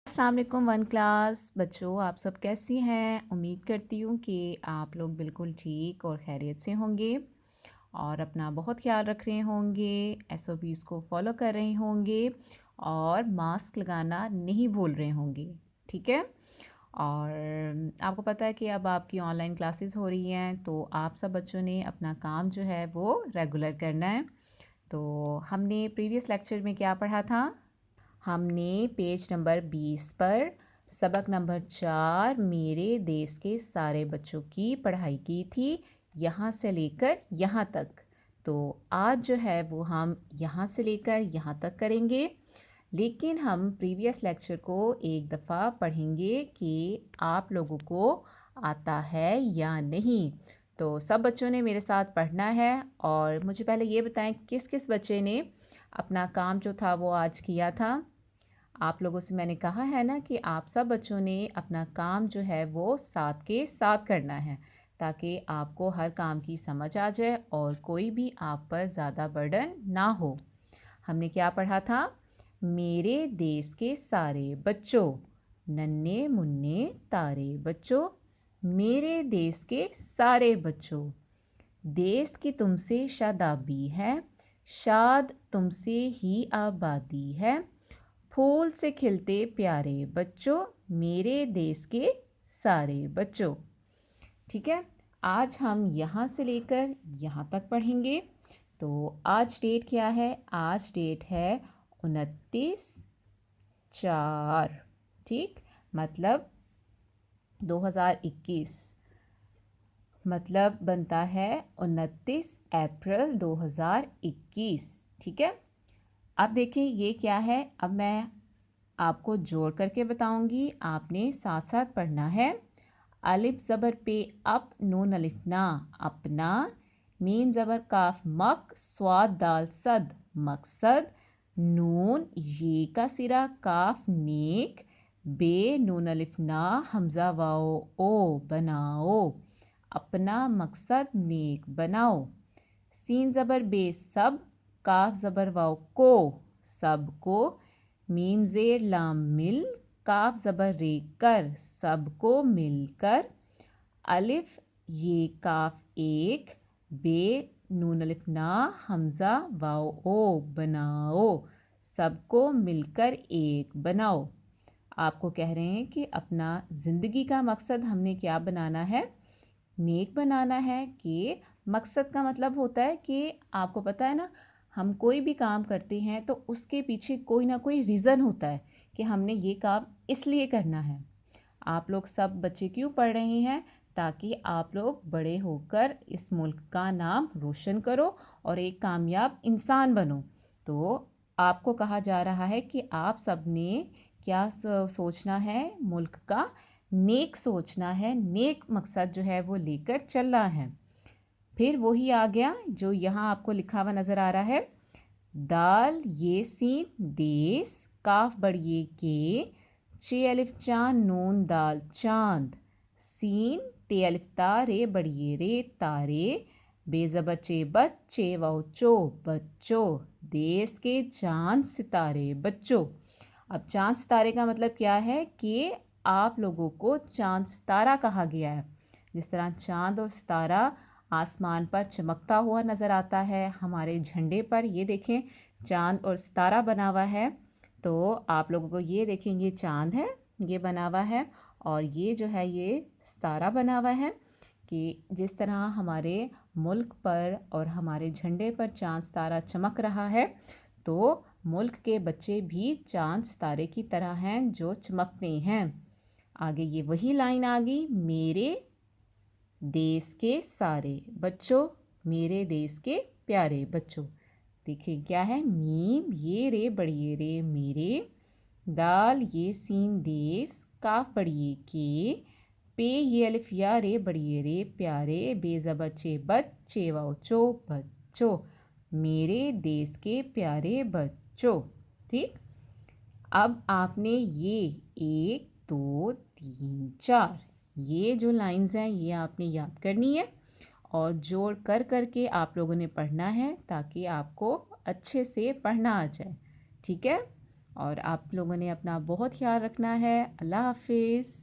अस्सलाम वालेकुम one class बच्चों, आप सब कैसी हैं। उम्मीद करती हूँ कि आप लोग बिल्कुल ठीक और खैरियत से होंगे और अपना बहुत ख्याल रख रहे होंगे, एसओपीज़ को फॉलो कर रहे होंगे और मास्क लगाना नहीं भूल रहे होंगे। ठीक है। और आपको पता है कि अब आपकी ऑनलाइन क्लासेस हो रही हैं, तो आप सब बच्चों ने अपना काम जो है वो रेगुलर करना है। तो हमने प्रीवियस लेक्चर में क्या पढ़ा था? हमने पेज नंबर 20 पर सबक नंबर 4 मेरे देश के सारे बच्चों की पढ़ाई की थी, यहाँ से लेकर यहाँ तक। तो आज जो है वो हम यहाँ से लेकर यहाँ तक करेंगे, लेकिन हम प्रीवियस लेक्चर को एक दफ़ा पढ़ेंगे कि आप लोगों को आता है या नहीं। तो सब बच्चों ने मेरे साथ पढ़ना है और मुझे पहले ये बताएं किस किस बच्चे ने अपना काम जो था वो आज किया था। आप लोगों से मैंने कहा है ना कि आप सब बच्चों ने अपना काम जो है वो साथ के साथ करना है, ताकि आपको हर काम की समझ आ जाए और कोई भी आप पर ज़्यादा बर्डन ना हो। हमने क्या पढ़ा था? मेरे देश के सारे बच्चों, नन्हे मुन्ने तारे बच्चों, मेरे देश के सारे बच्चों। देश की तुमसे शादाबी है, शाद तुमसे ही आबादी है। फूल से खिलते प्यारे बच्चों, मेरे देश के सारे बच्चों। ठीक है। आज हम यहाँ से लेकर यहाँ तक पढ़ेंगे। तो आज डेट क्या है? आज डेट है 29/4। ठीक, मतलब 2021, मतलब बनता है 29 अप्रैल 2021। ठीक है। अब देखिए ये क्या है। अब मैं आपको जोड़ करके बताऊंगी, आपने साथ साथ पढ़ना है। अलिफ ज़बर पे अप, नून अलिफ ना अपना, मीम ज़बर काफ मक, स्वाद दाल सद मकसद, नून ये का सिरा, काफ नेक, बे नून अलिफ ना हमज़ा वाओ ओ बनाओ, अपना मकसद नेक बनाओ। सीन ज़बर बे सब, काफ ज़बर वाओ को सबको, मीम ज़ेर लाम मिल, काफ ज़बर रे कर सबको मिलकर, अलिफ ये काफ एक, बे नून अलिफ ना हमज़ा वाओ ओ बनाओ, सबको मिलकर एक बनाओ। आपको कह रहे हैं कि अपना ज़िंदगी का मकसद हमने क्या बनाना है? नेक बनाना है। कि मकसद का मतलब होता है कि आपको पता है ना, हम कोई भी काम करते हैं तो उसके पीछे कोई ना कोई रीज़न होता है कि हमने ये काम इसलिए करना है। आप लोग सब बच्चे क्यों पढ़ रहे हैं? ताकि आप लोग बड़े होकर इस मुल्क का नाम रोशन करो और एक कामयाब इंसान बनो। तो आपको कहा जा रहा है कि आप सब ने क्या सोचना है? मुल्क का नेक सोचना है, नेक मकसद जो है वो लेकर चलना है। फिर वही आ गया जो यहाँ आपको लिखा हुआ नज़र आ रहा है। दाल ये सीन देश, काफ बड़िए के, चे अलिफ चांद नून दाल चांद, सीन ते अलिफ तारे बड़िए रे तारे, बेज़बर चे बच्चे वाओ चो बच्चों, देश के चांद सितारे बच्चों। अब चांद सितारे का मतलब क्या है? कि आप लोगों को चांद सितारा कहा गया है। जिस तरह चांद और सितारा आसमान पर चमकता हुआ नज़र आता है, हमारे झंडे पर ये देखें चांद और सितारा बना हुआ है। तो आप लोगों को ये देखें, ये चांद है, ये बना हुआ है, और ये जो है ये सितारा बना हुआ है। कि जिस तरह हमारे मुल्क पर और हमारे झंडे पर चांद सितारा चमक रहा है, तो मुल्क के बच्चे भी चांद सितारे की तरह हैं जो चमकते हैं। आगे ये वही लाइन आ गई, मेरे देश के सारे बच्चों, मेरे देश के प्यारे बच्चों। देखिए क्या है, मीम ये रे बड़िए रे मेरे, दाल ये सीन देश, काफ बड़िए के, पे ये अलिफ या रे बड़िए रे प्यारे, बेज़बर चे बच्चे वाओ चो बच्चों, मेरे देश के प्यारे बच्चों। ठीक। अब आपने ये 1 2 3 4 ये जो लाइंस हैं ये आपने याद करनी है और जोड़ कर करके आप लोगों ने पढ़ना है, ताकि आपको अच्छे से पढ़ना आ जाए। ठीक है। और आप लोगों ने अपना बहुत ख्याल रखना है। अल्लाह हाफिज़।